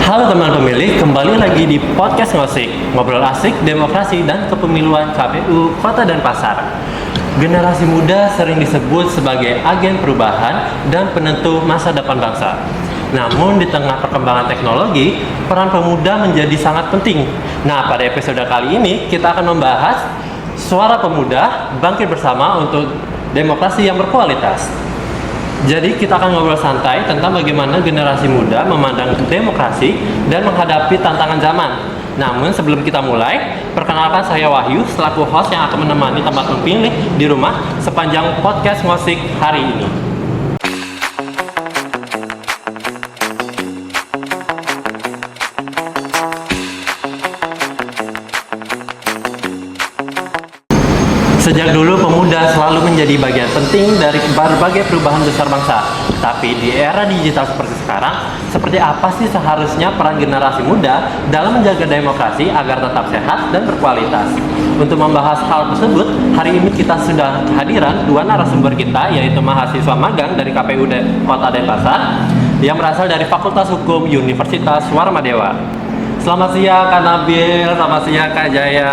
Halo teman pemilih, kembali lagi di podcast Ngosik, ngobrol asik, demokrasi, dan kepemiluan KPU Kota Denpasar. Generasi muda sering disebut sebagai agen perubahan dan penentu masa depan bangsa. Namun di tengah perkembangan teknologi, peran pemuda menjadi sangat penting. Nah, pada episode kali ini kita akan membahas suara pemuda bangkit bersama untuk demokrasi yang berkualitas. Jadi kita akan ngobrol santai tentang bagaimana generasi muda memandang demokrasi dan menghadapi tantangan zaman. Namun sebelum kita mulai, perkenalkan saya Wahyu selaku host yang akan menemani teman pemilih di rumah sepanjang podcast Ngosik hari ini. Sejak dulu pemuda selalu menjadi bagian penting dari berbagai perubahan besar bangsa. Tapi di era digital seperti sekarang, seperti apa sih seharusnya peran generasi muda dalam menjaga demokrasi agar tetap sehat dan berkualitas? Untuk membahas hal tersebut, hari ini kita sudah hadiran dua narasumber kita, yaitu mahasiswa magang dari KPU Kota Denpasar yang berasal dari Fakultas Hukum Universitas Warmadewa. Selamat siang Kak Nabil, selamat siang Kak Jaya.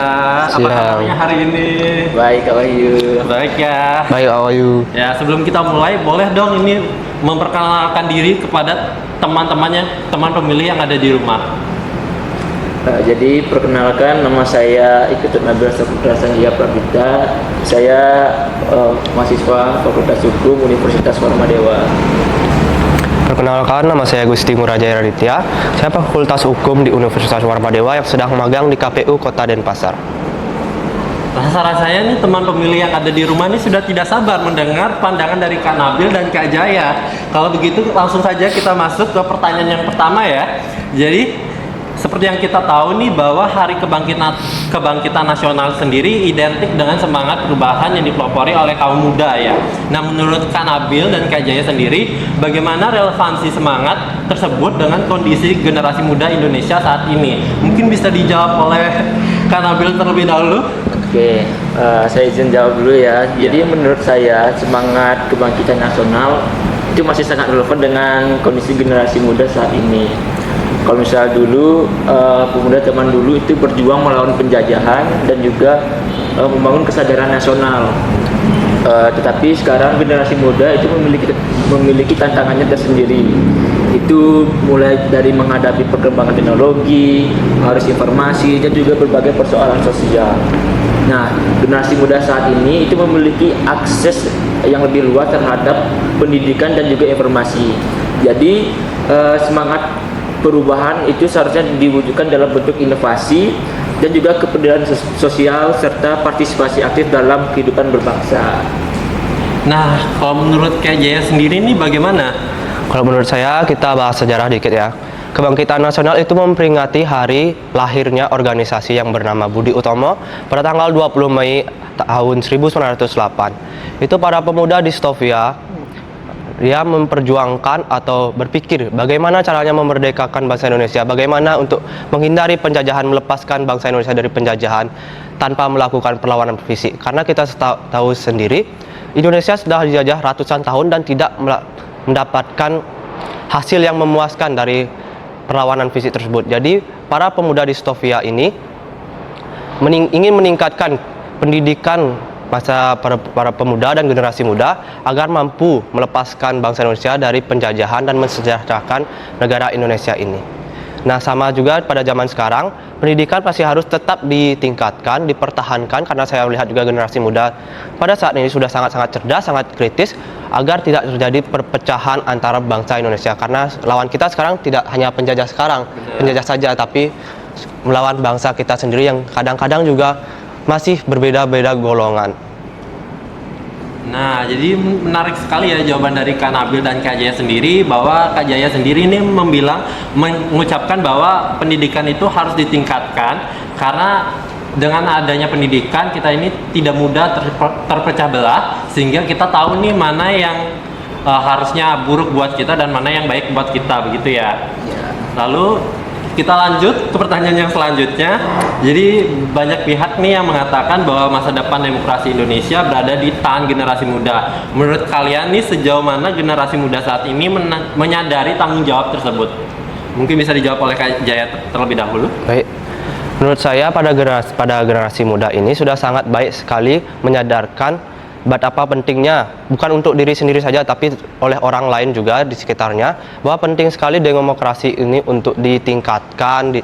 Apa kabarnya hari ini? Baik Kak Wahyu. Baik ya. Baik Kak Wahyu. Ya, sebelum kita mulai, boleh dong ini memperkenalkan diri kepada teman-temannya, teman pemilih yang ada di rumah. Jadi perkenalkan, nama saya Iketut Nabil Saputra Sanjaya Prabita. Saya mahasiswa Fakultas Hukum Universitas Warmadewa. Perkenalkan, nama saya Gusti Murajaya Raditya. Saya Fakultas Hukum di Universitas Warmadewa yang sedang magang di KPU Kota Denpasar. Rasa-rasanya nih teman pemilih yang ada di rumah ini sudah tidak sabar mendengar pandangan dari Kak Nabil dan Kak Jaya. Kalau begitu langsung saja kita masuk ke pertanyaan yang pertama ya. Jadi seperti yang kita tahu nih bahwa Hari Kebangkitan Nasional sendiri identik dengan semangat perubahan yang dipelopori oleh kaum muda ya. Nah, menurut Kak Nabil dan Kak Jaya sendiri, bagaimana relevansi semangat tersebut dengan kondisi generasi muda Indonesia saat ini? Mungkin bisa dijawab oleh Kak Nabil terlebih dahulu. Oke, saya izin jawab dulu ya. Jadi menurut saya semangat kebangkitan nasional itu masih sangat relevan dengan kondisi generasi muda saat ini. Kalau misal dulu pemuda zaman dulu itu berjuang melawan penjajahan dan juga membangun kesadaran nasional. Tetapi sekarang generasi muda itu memiliki tantangannya tersendiri. Itu mulai dari menghadapi perkembangan teknologi, arus informasi, dan juga berbagai persoalan sosial. Nah, generasi muda saat ini itu memiliki akses yang lebih luas terhadap pendidikan dan juga informasi. Jadi semangat perubahan itu seharusnya diwujudkan dalam bentuk inovasi dan juga kepedulian sosial serta partisipasi aktif dalam kehidupan berbangsa. Nah, kalau menurut Kak Jaya sendiri nih bagaimana? Kalau menurut saya, kita bahas sejarah dikit ya. Kebangkitan Nasional itu memperingati hari lahirnya organisasi yang bernama Budi Utomo pada tanggal 20 Mei tahun 1908. Itu para pemuda distopia. Dia memperjuangkan atau berpikir bagaimana caranya memerdekakan bangsa Indonesia, bagaimana untuk menghindari penjajahan, melepaskan bangsa Indonesia dari penjajahan tanpa melakukan perlawanan fisik. Karena kita tahu sendiri, Indonesia sudah dijajah ratusan tahun dan tidak mendapatkan hasil yang memuaskan dari perlawanan fisik tersebut. Jadi para pemuda distopia ini ingin meningkatkan pendidikan para pemuda dan generasi muda agar mampu melepaskan bangsa Indonesia dari penjajahan dan mensejahterakan negara Indonesia ini. Nah, sama juga pada zaman sekarang, pendidikan pasti harus tetap ditingkatkan, dipertahankan, karena saya melihat juga generasi muda pada saat ini sudah sangat-sangat cerdas, sangat kritis, agar tidak terjadi perpecahan antara bangsa Indonesia. Karena lawan kita sekarang tidak hanya penjajah penjajah saja, tapi melawan bangsa kita sendiri yang kadang-kadang juga masih berbeda-beda golongan. Nah, jadi menarik sekali ya jawaban dari Kak Nabil dan Kak Jaya sendiri, bahwa Kak Jaya sendiri ini mengucapkan bahwa pendidikan itu harus ditingkatkan karena dengan adanya pendidikan kita ini tidak mudah terpecah belah, sehingga kita tahu nih mana yang harusnya buruk buat kita dan mana yang baik buat kita, begitu ya. Lalu kita lanjut ke pertanyaan yang selanjutnya. Jadi banyak pihak nih yang mengatakan bahwa masa depan demokrasi Indonesia berada di tangan generasi muda. Menurut kalian nih sejauh mana generasi muda saat ini menyadari tanggung jawab tersebut? Mungkin bisa dijawab oleh Kak Jaya terlebih dahulu. Baik. Menurut saya pada generasi muda ini sudah sangat baik sekali menyadarkan betapa pentingnya bukan untuk diri sendiri saja tapi oleh orang lain juga di sekitarnya, bahwa penting sekali demokrasi ini untuk ditingkatkan,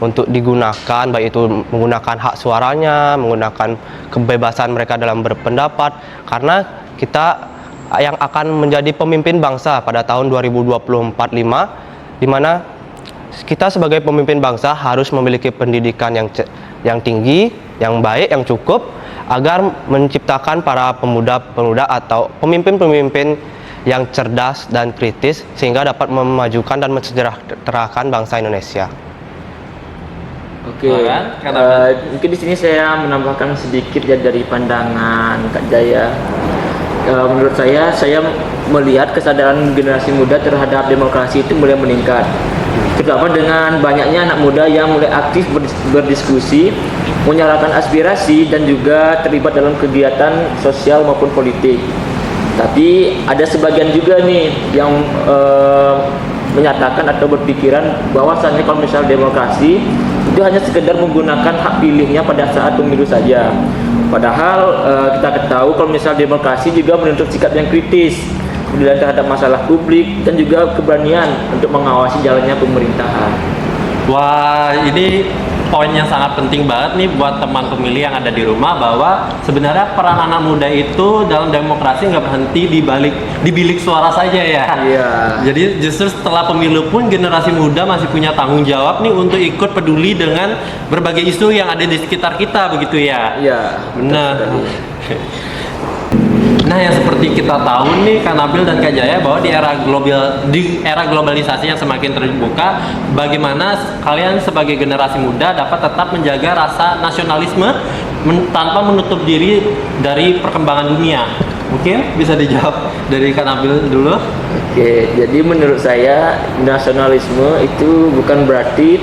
untuk digunakan, baik itu menggunakan hak suaranya, menggunakan kebebasan mereka dalam berpendapat, karena kita yang akan menjadi pemimpin bangsa pada tahun 2024-5, di mana kita sebagai pemimpin bangsa harus memiliki pendidikan yang tinggi, yang baik, yang cukup, agar menciptakan para pemuda-pemuda atau pemimpin-pemimpin yang cerdas dan kritis sehingga dapat memajukan dan mensejahterakan bangsa Indonesia. Oke, mungkin di sini saya menambahkan sedikit ya dari pandangan Kak Jaya. Menurut saya melihat kesadaran generasi muda terhadap demokrasi itu mulai meningkat, terutama dengan banyaknya anak muda yang mulai aktif berdiskusi, menyuarakan aspirasi dan juga terlibat dalam kegiatan sosial maupun politik. Tapi ada sebagian juga nih yang menyatakan atau berpikiran bahwasannya kalau misal demokrasi itu hanya sekedar menggunakan hak pilihnya pada saat pemilu saja. Padahal kita ketahui kalau misal demokrasi juga menuntut sikap yang kritis, kemudian terhadap masalah publik dan juga keberanian untuk mengawasi jalannya pemerintahan. Wah, ini poin yang sangat penting banget nih buat teman pemilih yang ada di rumah, bahwa sebenarnya peran anak muda itu dalam demokrasi nggak berhenti di bilik suara saja ya. Iya. Jadi justru setelah pemilu pun generasi muda masih punya tanggung jawab nih untuk ikut peduli dengan berbagai isu yang ada di sekitar kita, begitu ya? Iya. Benar. Nah, yang seperti kita tahu nih Kak Nabil dan Kak Jaya, bahwa di era globalisasi yang semakin terbuka, bagaimana kalian sebagai generasi muda dapat tetap menjaga rasa nasionalisme tanpa menutup diri dari perkembangan dunia? Mungkin bisa dijawab dari Kak Nabil dulu. Oke, jadi menurut saya nasionalisme itu bukan berarti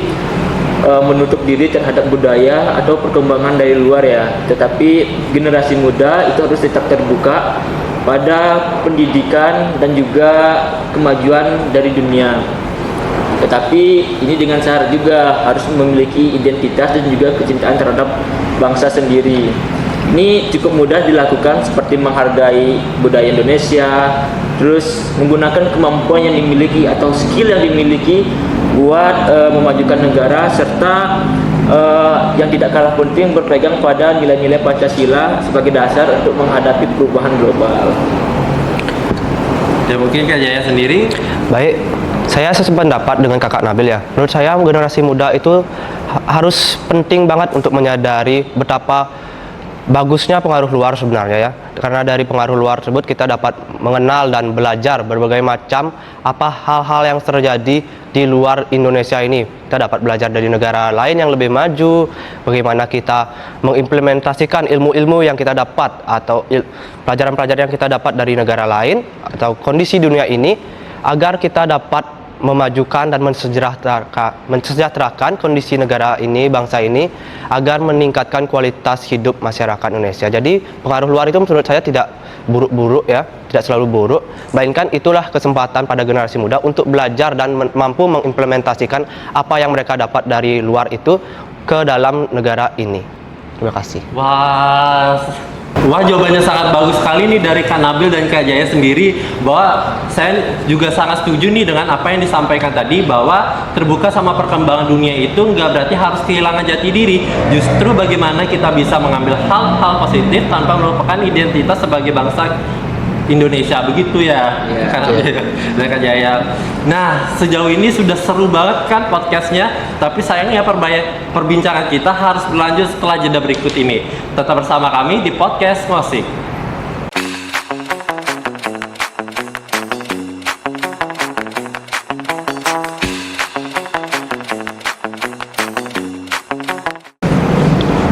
menutup diri terhadap budaya atau perkembangan dari luar ya, tetapi generasi muda itu harus tetap terbuka pada pendidikan dan juga kemajuan dari dunia. Tetapi ini dengan syarat juga harus memiliki identitas dan juga kecintaan terhadap bangsa sendiri. Ini cukup mudah dilakukan seperti menghargai budaya Indonesia, terus menggunakan kemampuan yang dimiliki atau skill yang dimiliki buat memajukan negara, serta yang tidak kalah penting berpegang pada nilai-nilai Pancasila sebagai dasar untuk menghadapi perubahan global. Ya, mungkin Kak Jaya sendiri. Baik, saya sependapat dengan Kakak Nabil ya. Menurut saya generasi muda itu harus penting banget untuk menyadari betapa bagusnya pengaruh luar sebenarnya ya. Karena dari pengaruh luar tersebut kita dapat mengenal dan belajar berbagai macam hal-hal yang terjadi di luar Indonesia ini. Kita dapat belajar dari negara lain yang lebih maju, bagaimana kita mengimplementasikan ilmu-ilmu yang kita dapat atau pelajaran-pelajaran yang kita dapat dari negara lain atau kondisi dunia ini, agar kita dapat memajukan dan mensejahterakan kondisi negara ini, bangsa ini, agar meningkatkan kualitas hidup masyarakat Indonesia. Jadi pengaruh luar itu menurut saya tidak buruk-buruk ya, tidak selalu buruk, melainkan itulah kesempatan pada generasi muda untuk belajar dan mampu mengimplementasikan apa yang mereka dapat dari luar itu ke dalam negara ini. Terima kasih. Wah, jawabannya sangat bagus sekali nih dari Kak Nabil dan Kak Jaya sendiri, bahwa saya juga sangat setuju nih dengan apa yang disampaikan tadi, bahwa terbuka sama perkembangan dunia itu nggak berarti harus kehilangan jati diri. Justru bagaimana kita bisa mengambil hal-hal positif tanpa melupakan identitas sebagai bangsa Indonesia, begitu ya, Kak Nabil dan Kak Jaya. Nah, sejauh ini sudah seru banget kan podcastnya, tapi sayangnya perbincangan kita harus berlanjut setelah jeda berikut ini. Tetap bersama kami di podcast Ngosik.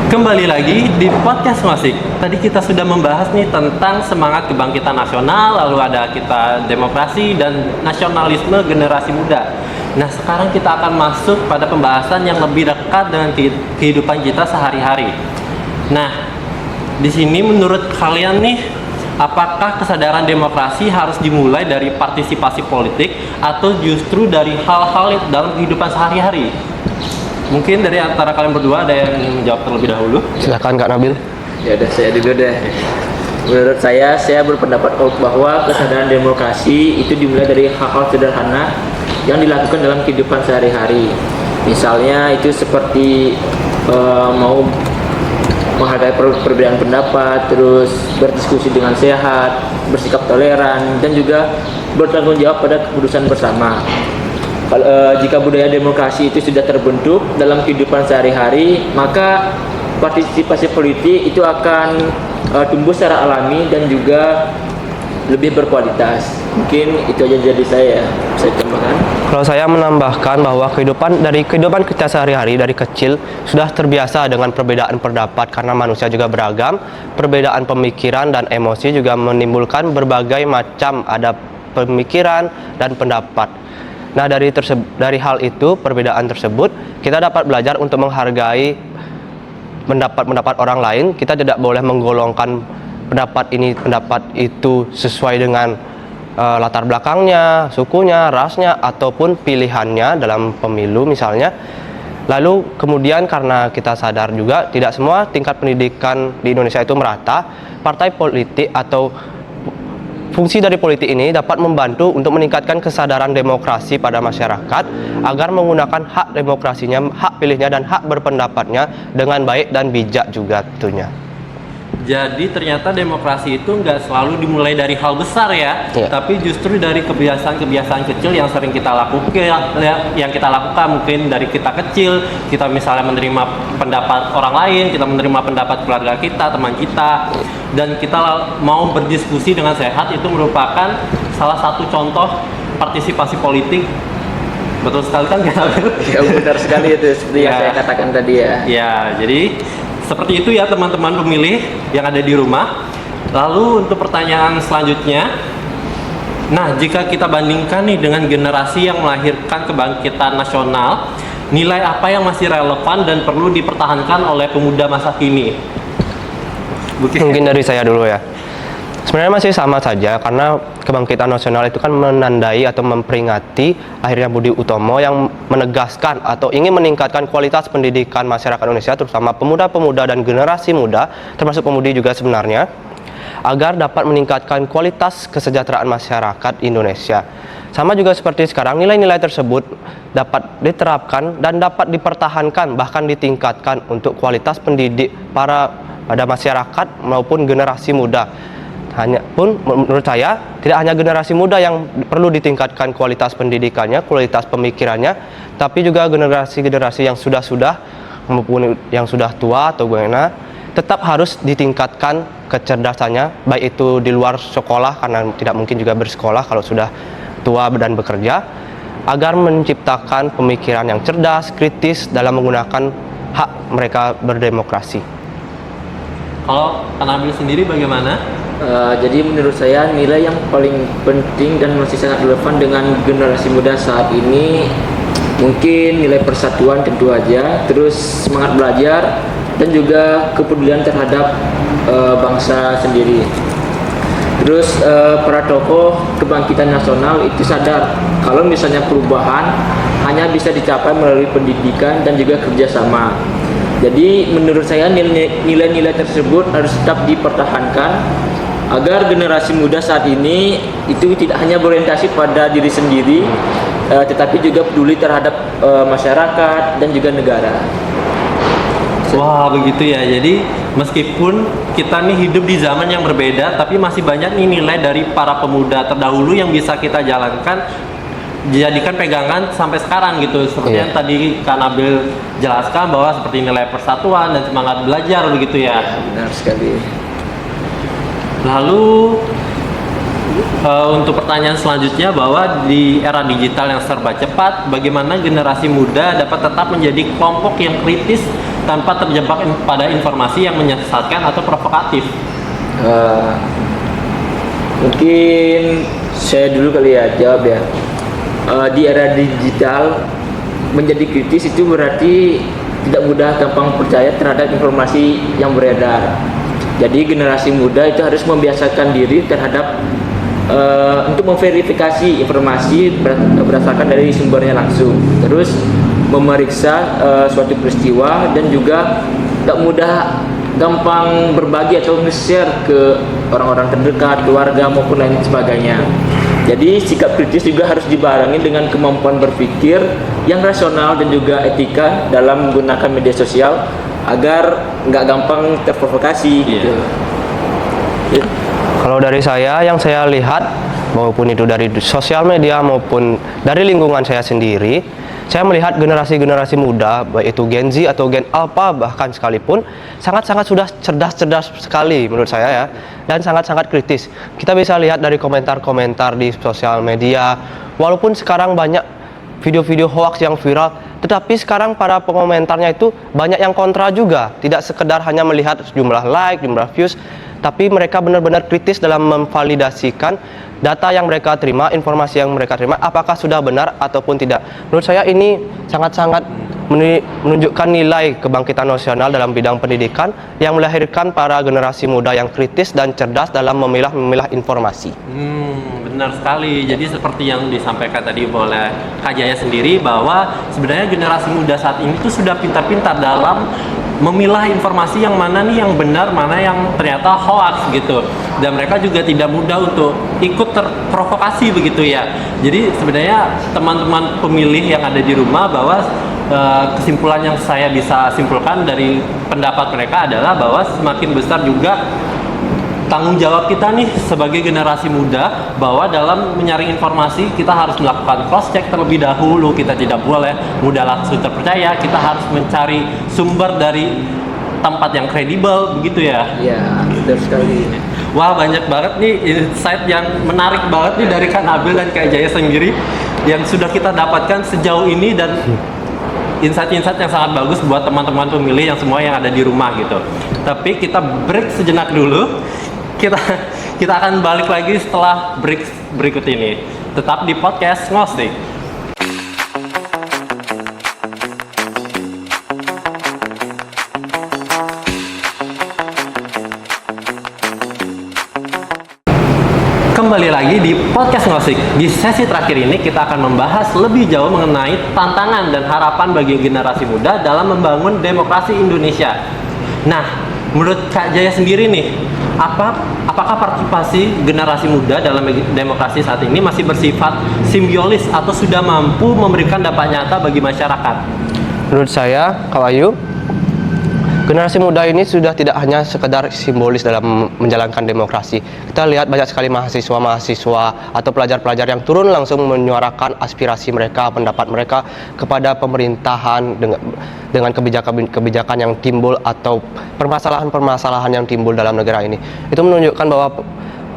Kembali lagi di podcast Ngosik. Tadi kita sudah membahas nih tentang semangat kebangkitan nasional, lalu ada kita demokrasi dan nasionalisme generasi muda. Nah, sekarang kita akan masuk pada pembahasan yang lebih dekat dengan kehidupan kita sehari-hari. Nah, di sini menurut kalian nih, apakah kesadaran demokrasi harus dimulai dari partisipasi politik atau justru dari hal-hal dalam kehidupan sehari-hari? Mungkin dari antara kalian berdua ada yang ingin menjawab terlebih dahulu. Silakan Kak Nabil. Ya udah, saya dulu deh. Menurut saya berpendapat bahwa kesadaran demokrasi itu dimulai dari hal-hal sederhana yang dilakukan dalam kehidupan sehari-hari. Misalnya itu seperti mau menghargai perbedaan pendapat, terus berdiskusi dengan sehat, bersikap toleran, dan juga bertanggung jawab pada keputusan bersama. Jika budaya demokrasi itu sudah terbentuk dalam kehidupan sehari-hari, maka partisipasi politik itu akan tumbuh secara alami dan juga lebih berkualitas. Mungkin itu aja dari saya tambahkan. Kalau saya menambahkan bahwa kehidupan kita sehari-hari dari kecil sudah terbiasa dengan perbedaan pendapat karena manusia juga beragam, perbedaan pemikiran dan emosi juga menimbulkan berbagai macam ada pemikiran dan pendapat. Nah, dari hal itu, perbedaan tersebut, kita dapat belajar untuk menghargai pendapat orang lain. Kita tidak boleh menggolongkan pendapat itu sesuai dengan latar belakangnya, sukunya, rasnya, ataupun pilihannya dalam pemilu misalnya. Lalu kemudian karena kita sadar juga tidak semua tingkat pendidikan di Indonesia itu merata, partai politik atau fungsi dari politik ini dapat membantu untuk meningkatkan kesadaran demokrasi pada masyarakat agar menggunakan hak demokrasinya, hak pilihnya, dan hak berpendapatnya dengan baik dan bijak juga tentunya. Jadi ternyata demokrasi itu nggak selalu dimulai dari hal besar ya, tapi justru dari kebiasaan-kebiasaan kecil yang sering kita lakukan, mungkin dari kita kecil, kita misalnya menerima pendapat orang lain, kita menerima pendapat keluarga kita, teman kita, dan kita mau berdiskusi dengan sehat, itu merupakan salah satu contoh partisipasi politik. Betul sekali kan? Ya, benar sekali itu seperti yang saya katakan tadi ya. Ya, jadi seperti itu ya teman-teman pemilih yang ada di rumah. Lalu untuk pertanyaan selanjutnya, nah jika kita bandingkan nih dengan generasi yang melahirkan kebangkitan nasional, nilai apa yang masih relevan dan perlu dipertahankan oleh pemuda masa kini? Mungkin dari saya dulu ya. Sebenarnya masih sama saja karena kebangkitan nasional itu kan menandai atau memperingati lahirnya Budi Utomo yang menegaskan atau ingin meningkatkan kualitas pendidikan masyarakat Indonesia, terutama pemuda-pemuda dan generasi muda, termasuk pemudi juga sebenarnya, agar dapat meningkatkan kualitas kesejahteraan masyarakat Indonesia. Sama juga seperti sekarang, nilai-nilai tersebut dapat diterapkan dan dapat dipertahankan bahkan ditingkatkan untuk kualitas pendidik pada masyarakat maupun generasi muda. Menurut saya tidak hanya generasi muda yang perlu ditingkatkan kualitas pendidikannya, kualitas pemikirannya, tapi juga generasi-generasi yang sudah maupun yang sudah tua atau bagaimana, tetap harus ditingkatkan kecerdasannya, baik itu di luar sekolah karena tidak mungkin juga bersekolah kalau sudah tua dan bekerja, agar menciptakan pemikiran yang cerdas, kritis dalam menggunakan hak mereka berdemokrasi. Kalau Kak Nabil sendiri bagaimana? Jadi menurut saya nilai yang paling penting dan masih sangat relevan dengan generasi muda saat ini mungkin nilai persatuan tentu aja, terus semangat belajar dan juga kepedulian terhadap bangsa sendiri. Terus para tokoh kebangkitan nasional itu sadar kalau misalnya perubahan hanya bisa dicapai melalui pendidikan dan juga kerjasama. Jadi menurut saya nilai-nilai tersebut harus tetap dipertahankan agar generasi muda saat ini itu tidak hanya berorientasi pada diri sendiri, tetapi juga peduli terhadap masyarakat dan juga negara. Wah, begitu ya. Jadi meskipun kita nih hidup di zaman yang berbeda, tapi masih banyak nih nilai dari para pemuda terdahulu yang bisa kita jalankan, dijadikan pegangan sampai sekarang gitu. Seperti yang tadi Kak Nabil jelaskan bahwa seperti nilai persatuan dan semangat belajar begitu ya. Benar sekali. Lalu untuk pertanyaan selanjutnya, bahwa di era digital yang serba cepat, bagaimana generasi muda dapat tetap menjadi kelompok yang kritis tanpa terjebak pada informasi yang menyesatkan atau provokatif? Mungkin saya dulu kali ya jawab ya. Di era digital menjadi kritis itu berarti tidak mudah gampang percaya terhadap informasi yang beredar. Jadi generasi muda itu harus membiasakan diri terhadap untuk memverifikasi informasi berdasarkan dari sumbernya langsung. Terus memeriksa suatu peristiwa dan juga tak mudah gampang berbagi atau nge-share ke orang-orang terdekat, keluarga maupun lain sebagainya. Jadi sikap kritis juga harus dibarengi dengan kemampuan berpikir yang rasional dan juga etika dalam menggunakan media sosial agar nggak gampang terprovokasi gitu. Kalau dari saya, yang saya lihat, maupun itu dari sosial media maupun dari lingkungan saya sendiri, saya melihat generasi-generasi muda, baik itu Gen Z atau Gen Alpha bahkan sekalipun, sangat-sangat sudah cerdas-cerdas sekali menurut saya ya, dan sangat-sangat kritis. Kita bisa lihat dari komentar-komentar di sosial media, walaupun sekarang banyak video-video hoax yang viral, tetapi sekarang para pengomentarnya itu banyak yang kontra juga, tidak sekedar hanya melihat jumlah like, jumlah views, tapi mereka benar-benar kritis dalam memvalidasikan data yang mereka terima, informasi yang mereka terima, apakah sudah benar ataupun tidak. Menurut saya ini sangat-sangat menunjukkan nilai kebangkitan nasional dalam bidang pendidikan yang melahirkan para generasi muda yang kritis dan cerdas dalam memilah informasi. Benar sekali. Jadi seperti yang disampaikan tadi oleh Kak Jaya sendiri, bahwa sebenarnya generasi muda saat ini tuh sudah pintar-pintar dalam memilah informasi yang mana nih yang benar, mana yang ternyata hoax gitu. Dan mereka juga tidak mudah untuk ikut terprovokasi begitu ya. Jadi sebenarnya teman-teman pemilih yang ada di rumah, bahwa kesimpulan yang saya bisa simpulkan dari pendapat mereka adalah bahwa semakin besar juga tanggung jawab kita nih sebagai generasi muda, bahwa dalam menyaring informasi kita harus melakukan cross check terlebih dahulu. Kita tidak boleh mudah langsung terpercaya, kita harus mencari sumber dari tempat yang kredibel begitu ya. Iya, benar sekali. Wah, banyak banget nih insight yang menarik banget nih dari Kak Nabil dan Kak Jaya sendiri yang sudah kita dapatkan sejauh ini, dan insight-insight yang sangat bagus buat teman-teman pemilih yang semua yang ada di rumah gitu. Tapi kita break sejenak dulu. Kita akan balik lagi setelah break berikut ini. Tetap di podcast Ngosik. Kembali lagi di podcast Ngosik. Di sesi terakhir ini kita akan membahas lebih jauh mengenai tantangan dan harapan bagi generasi muda dalam membangun demokrasi Indonesia. Nah, menurut Kak Jaya sendiri nih, apakah partisipasi generasi muda dalam demokrasi saat ini masih bersifat simbiolis atau sudah mampu memberikan dampak nyata bagi masyarakat? Menurut saya, Kak Ayu, generasi muda ini sudah tidak hanya sekedar simbolis dalam menjalankan demokrasi. Kita lihat banyak sekali mahasiswa-mahasiswa atau pelajar-pelajar yang turun langsung menyuarakan aspirasi mereka, pendapat mereka kepada pemerintahan dengan kebijakan yang timbul atau permasalahan-permasalahan yang timbul dalam negara ini. Itu menunjukkan bahwa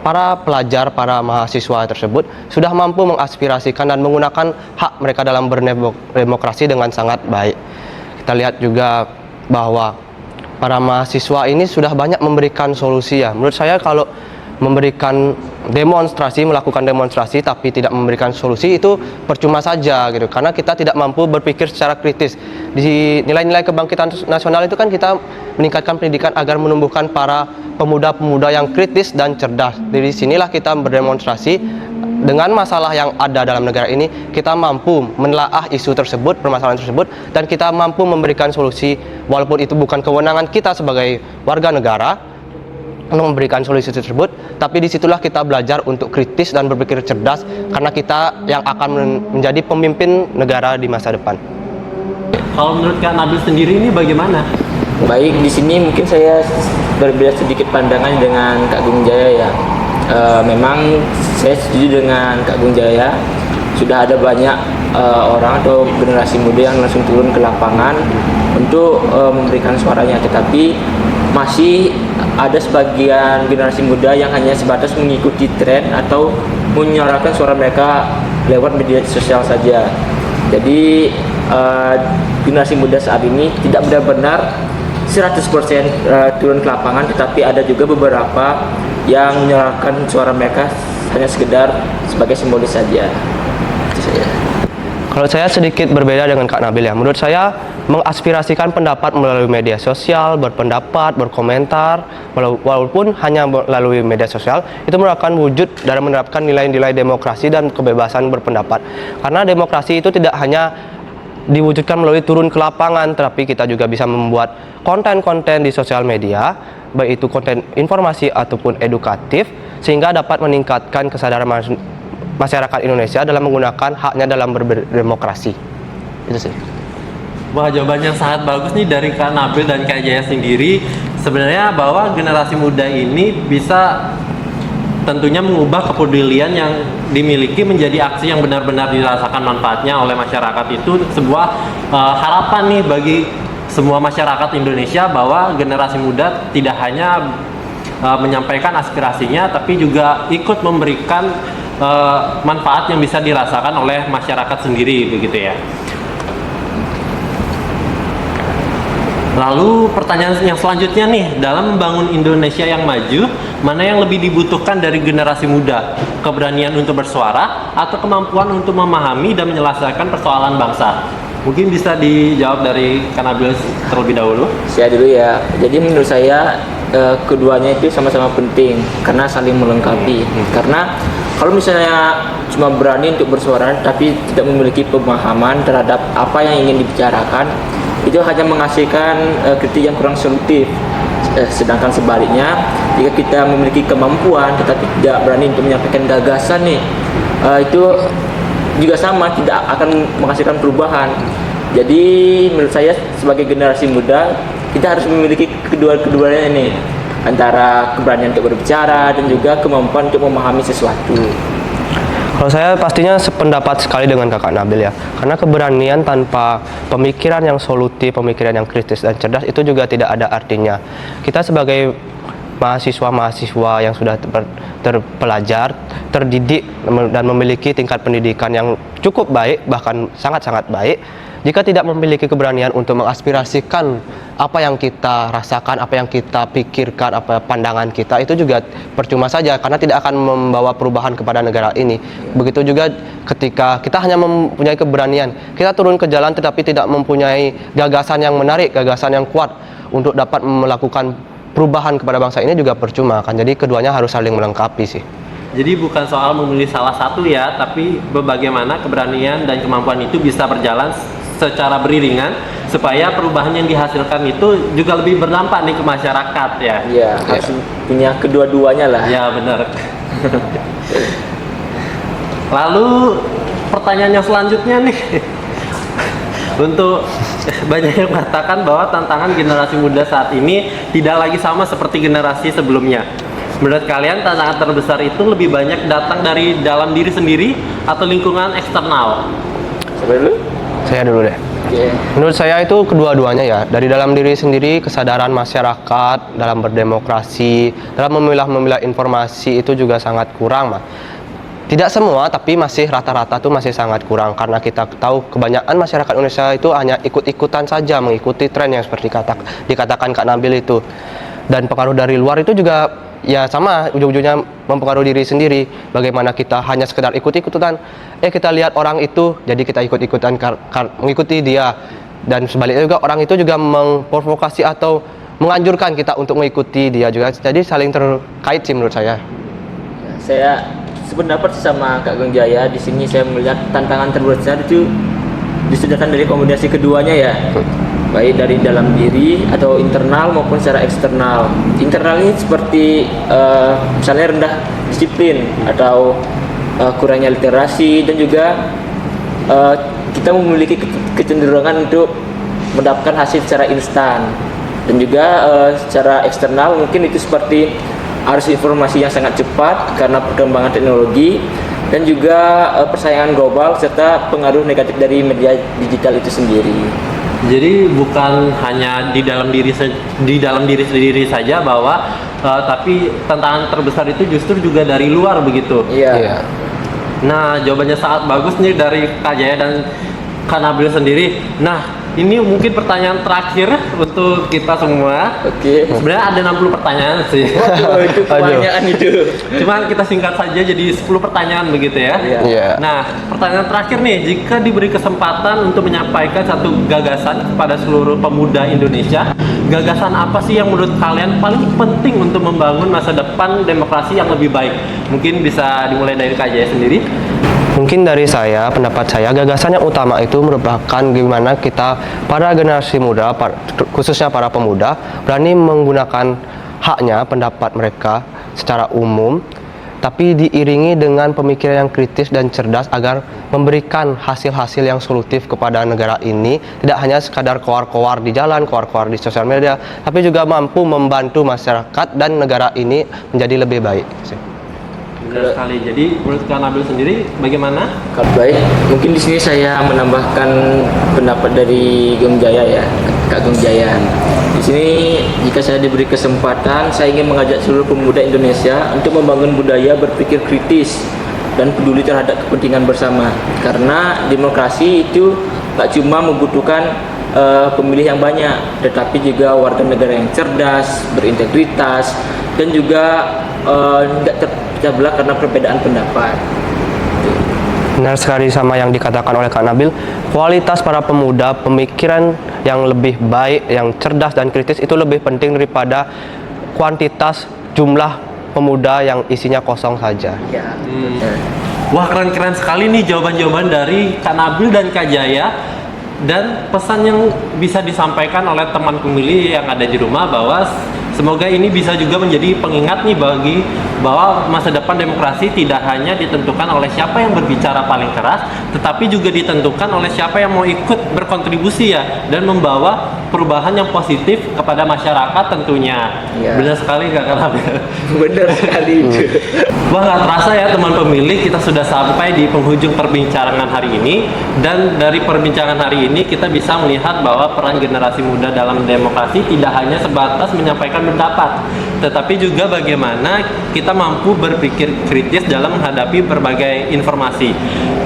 para pelajar, para mahasiswa tersebut sudah mampu mengaspirasikan dan menggunakan hak mereka dalam berdemokrasi dengan sangat baik. Kita lihat juga bahwa para mahasiswa ini sudah banyak memberikan solusi ya. Menurut saya kalau memberikan melakukan demonstrasi tapi tidak memberikan solusi itu percuma saja gitu. Karena kita tidak mampu berpikir secara kritis. Di nilai-nilai kebangkitan nasional itu kan kita meningkatkan pendidikan agar menumbuhkan para pemuda-pemuda yang kritis dan cerdas. Dari sinilah kita berdemonstrasi. Dengan masalah yang ada dalam negara ini, kita mampu menelaah isu tersebut, permasalahan tersebut, dan kita mampu memberikan solusi, walaupun itu bukan kewenangan kita sebagai warga negara untuk memberikan solusi tersebut, tapi disitulah kita belajar untuk kritis dan berpikir cerdas, karena kita yang akan menjadi pemimpin negara di masa depan. Kalau menurut Kak Nabil sendiri ini bagaimana? Baik, di sini mungkin saya berbeda sedikit pandangan dengan Kak Gung Jaya ya. Memang saya setuju dengan Kak Gung Jaya, sudah ada banyak orang atau generasi muda yang langsung turun ke lapangan untuk memberikan suaranya, tetapi masih ada sebagian generasi muda yang hanya sebatas mengikuti tren atau menyuarakan suara mereka lewat media sosial saja. Jadi generasi muda saat ini tidak benar-benar 100% turun ke lapangan, tetapi ada juga beberapa yang menyuarakan suara mereka hanya sekedar sebagai simbolis saja. Itu saja. Kalau saya sedikit berbeda dengan Kak Nabil ya. Menurut saya mengaspirasikan pendapat melalui media sosial, berpendapat, berkomentar, walaupun hanya melalui media sosial, itu merupakan wujud dalam menerapkan nilai-nilai demokrasi dan kebebasan berpendapat. Karena demokrasi itu tidak hanya diwujudkan melalui turun ke lapangan, tetapi kita juga bisa membuat konten-konten di sosial media, baik itu konten informasi ataupun edukatif, sehingga dapat meningkatkan kesadaran masyarakat Indonesia dalam menggunakan haknya dalam berdemokrasi. Itu sih. Wah, jawabannya sangat bagus nih dari Kak Nabil dan Kak Jaya sendiri. Sebenarnya bahwa generasi muda ini bisa tentunya mengubah kepedulian yang dimiliki menjadi aksi yang benar-benar dirasakan manfaatnya oleh masyarakat. Itu sebuah harapan nih bagi semua masyarakat Indonesia bahwa generasi muda tidak hanya menyampaikan aspirasinya, tapi juga ikut memberikan manfaat yang bisa dirasakan oleh masyarakat sendiri, begitu ya. Lalu pertanyaan yang selanjutnya nih, dalam membangun Indonesia yang maju, mana yang lebih dibutuhkan dari generasi muda? Keberanian untuk bersuara atau kemampuan untuk memahami dan menyelesaikan persoalan bangsa? Mungkin bisa dijawab dari Kak Nabil terlebih dahulu. Saya dulu ya. Jadi menurut saya keduanya itu sama-sama penting karena saling melengkapi. Karena kalau misalnya cuma berani untuk bersuara tapi tidak memiliki pemahaman terhadap apa yang ingin dibicarakan, itu hanya menghasilkan kritik yang kurang solutif. Sedangkan sebaliknya, jika kita memiliki kemampuan tetapi tidak berani untuk menyampaikan gagasan nih, itu juga sama, tidak akan menghasilkan perubahan. Jadi menurut saya sebagai generasi muda, kita harus memiliki kedua-duanya ini, antara keberanian untuk berbicara dan juga kemampuan untuk memahami sesuatu. Kalau saya pastinya sependapat sekali dengan Kakak Nabil ya. Karena keberanian tanpa pemikiran yang solutif, pemikiran yang kritis dan cerdas itu juga tidak ada artinya. Kita sebagai mahasiswa-mahasiswa yang sudah terpelajar, terdidik dan memiliki tingkat pendidikan yang cukup baik, bahkan sangat-sangat baik, jika tidak memiliki keberanian untuk mengaspirasikan apa yang kita rasakan, apa yang kita pikirkan, apa pandangan kita, itu juga percuma saja karena tidak akan membawa perubahan kepada negara ini. Begitu juga ketika kita hanya mempunyai keberanian, kita turun ke jalan tetapi tidak mempunyai gagasan yang menarik, gagasan yang kuat untuk dapat melakukan perubahan kepada bangsa ini juga percuma kan. Jadi keduanya harus saling melengkapi sih. Jadi bukan soal memilih salah satu ya, tapi bagaimana keberanian dan kemampuan itu bisa berjalan secara beriringan supaya perubahan yang dihasilkan itu juga lebih berdampak nih ke masyarakat ya. Iya, harus punya kedua-duanya lah. Ya benar. Lalu pertanyaan yang selanjutnya nih, untuk banyak yang mengatakan bahwa tantangan generasi muda saat ini tidak lagi sama seperti generasi sebelumnya. Menurut kalian tantangan terbesar itu lebih banyak datang dari dalam diri sendiri atau lingkungan eksternal? Siapa dulu? Saya dulu deh. Yeah. Menurut saya itu kedua-duanya ya. Dari dalam diri sendiri, kesadaran masyarakat dalam berdemokrasi, dalam memilah-memilah informasi itu juga sangat kurang, Mas. Tidak semua, tapi masih rata-rata tuh masih sangat kurang karena kita tahu kebanyakan masyarakat Indonesia itu hanya ikut-ikutan saja, mengikuti tren yang seperti dikatakan Kak Nabil itu. Dan pengaruh dari luar itu juga ya sama, ujung-ujungnya mempengaruhi diri sendiri. Bagaimana kita hanya sekedar ikut-ikutan, kita lihat orang itu, jadi kita ikut-ikutan mengikuti dia. Dan sebaliknya juga orang itu juga memprovokasi atau menganjurkan kita untuk mengikuti dia juga. Jadi saling terkait sih menurut saya. Saya sependapat sama Kak Gong Jaya. Di sini saya melihat tantangan terbesar itu disediakan dari kombinasi keduanya ya, baik dari dalam diri atau internal maupun secara eksternal. Internal ini seperti misalnya rendah disiplin atau kurangnya literasi, dan juga kita memiliki kecenderungan untuk mendapatkan hasil secara instan. Dan juga secara eksternal mungkin itu seperti arus informasi yang sangat cepat karena perkembangan teknologi, dan juga persaingan global serta pengaruh negatif dari media digital itu sendiri. Jadi bukan hanya di dalam diri sendiri saja bahwa tapi tantangan terbesar itu justru juga dari luar begitu. Iya. Nah, jawabannya sangat bagus nih dari Kak Jaya dan Kak Nabil sendiri. Nah, ini mungkin pertanyaan terakhir untuk kita semua. Oke. Sebenarnya ada 60 pertanyaan sih. Waduh, itu kebanyakan itu. Cuman kita singkat saja jadi 10 pertanyaan begitu ya. Iya. Iya. Nah, pertanyaan terakhir nih, jika diberi kesempatan untuk menyampaikan satu gagasan kepada seluruh pemuda Indonesia, gagasan apa sih yang menurut kalian paling penting untuk membangun masa depan demokrasi yang lebih baik? Mungkin bisa dimulai dari Kak Jaya sendiri. Mungkin dari saya, pendapat saya, gagasan yang utama itu merupakan gimana kita, para generasi muda, khususnya para pemuda, berani menggunakan haknya, pendapat mereka secara umum, tapi diiringi dengan pemikiran yang kritis dan cerdas agar memberikan hasil-hasil yang solutif kepada negara ini, tidak hanya sekadar koar-koar di jalan, koar-koar di sosial media, tapi juga mampu membantu masyarakat dan negara ini menjadi lebih baik. Benar sekali. Jadi menurut Kak Nabil sendiri bagaimana? Baik, mungkin di sini saya menambahkan pendapat dari Gem Jaya ya, Kak Gem Jaya. Di sini jika saya diberi kesempatan, saya ingin mengajak seluruh pemuda Indonesia untuk membangun budaya berpikir kritis dan peduli terhadap kepentingan bersama. Karena demokrasi itu tak cuma membutuhkan pemilih yang banyak, tetapi juga warga negara yang cerdas, berintegritas, dan juga tidak terpecah belah karena perbedaan pendapat. Benar sekali sama yang dikatakan oleh Kak Nabil, kualitas para pemuda, pemikiran yang lebih baik, yang cerdas dan kritis itu lebih penting daripada kuantitas jumlah pemuda yang isinya kosong saja. Ya. Wah, keren-keren sekali nih jawaban-jawaban dari Kak Nabil dan Kak Jaya. Dan pesan yang bisa disampaikan oleh teman pemilih yang ada di rumah bahwa semoga ini bisa juga menjadi pengingat nih bagi bahwa masa depan demokrasi tidak hanya ditentukan oleh siapa yang berbicara paling keras, tetapi juga ditentukan oleh siapa yang mau ikut berkontribusi ya dan membawa perubahan yang positif kepada masyarakat tentunya. Ya. Benar sekali Kak Nabil. Benar sekali itu. Wah, nggak terasa ya teman pemilih, kita sudah sampai di penghujung perbincangan hari ini. Dan dari perbincangan hari ini kita bisa melihat bahwa peran generasi muda dalam demokrasi tidak hanya sebatas menyampaikan pendapat, tetapi juga bagaimana kita mampu berpikir kritis dalam menghadapi berbagai informasi.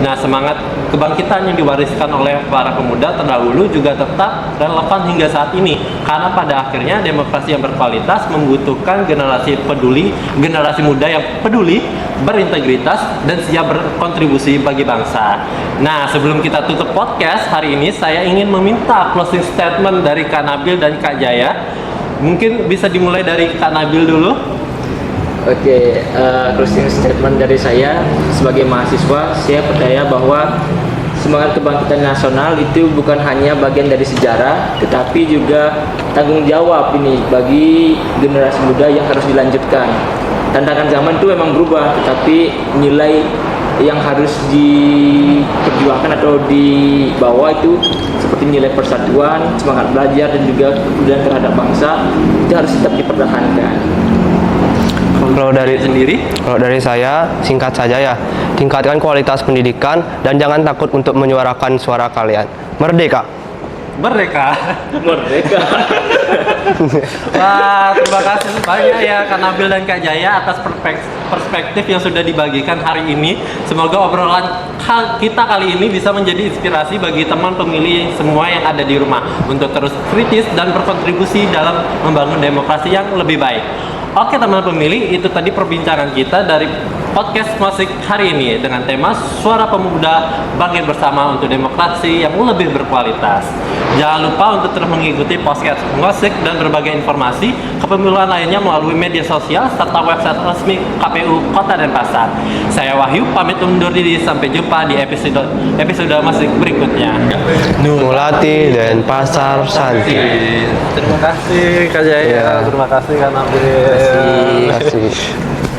Nah, semangat kebangkitan yang diwariskan oleh para pemuda terdahulu juga tetap relevan hingga saat ini, karena pada akhirnya demokrasi yang berkualitas membutuhkan generasi muda yang peduli, berintegritas, dan siap berkontribusi bagi bangsa. Nah, sebelum kita tutup podcast hari ini, saya ingin meminta closing statement dari Kak Nabil dan Kak Jaya. Mungkin bisa dimulai dari Kak Nabil dulu. Oke, closing statement dari saya sebagai mahasiswa, saya percaya bahwa semangat kebangkitan nasional itu bukan hanya bagian dari sejarah, tetapi juga tanggung jawab ini bagi generasi muda yang harus dilanjutkan. Tantangan zaman itu memang berubah, tetapi nilai yang harus diperjuangkan atau dibawa itu seperti nilai persatuan, semangat belajar, dan juga kepedulian terhadap bangsa itu harus tetap dipertahankan. Kalau dari saya, singkat saja ya, tingkatkan kualitas pendidikan dan jangan takut untuk menyuarakan suara kalian. Merdeka! Merdeka. Wah, terima kasih banyak ya Kak Nabil dan Kak Jaya atas perspektif yang sudah dibagikan hari ini. Semoga obrolan kita kali ini bisa menjadi inspirasi bagi teman pemilih semua yang ada di rumah untuk terus kritis dan berkontribusi dalam membangun demokrasi yang lebih baik. Oke teman pemilih, itu tadi perbincangan kita dari podcast Ngosik hari ini dengan tema Suara Pemuda Bangkit Bersama untuk Demokrasi yang lebih berkualitas. Jangan lupa untuk terus mengikuti podcast Ngosik dan berbagai informasi kepemiluan lainnya melalui media sosial serta website resmi KPU Kota Denpasar. Saya Wahyu pamit undur diri, sampai jumpa di episode Ngosik berikutnya. Mulati Denpasar Santi. Terima kasih Kak Jaya, terima kasih Kak Nabil. Terima kasih.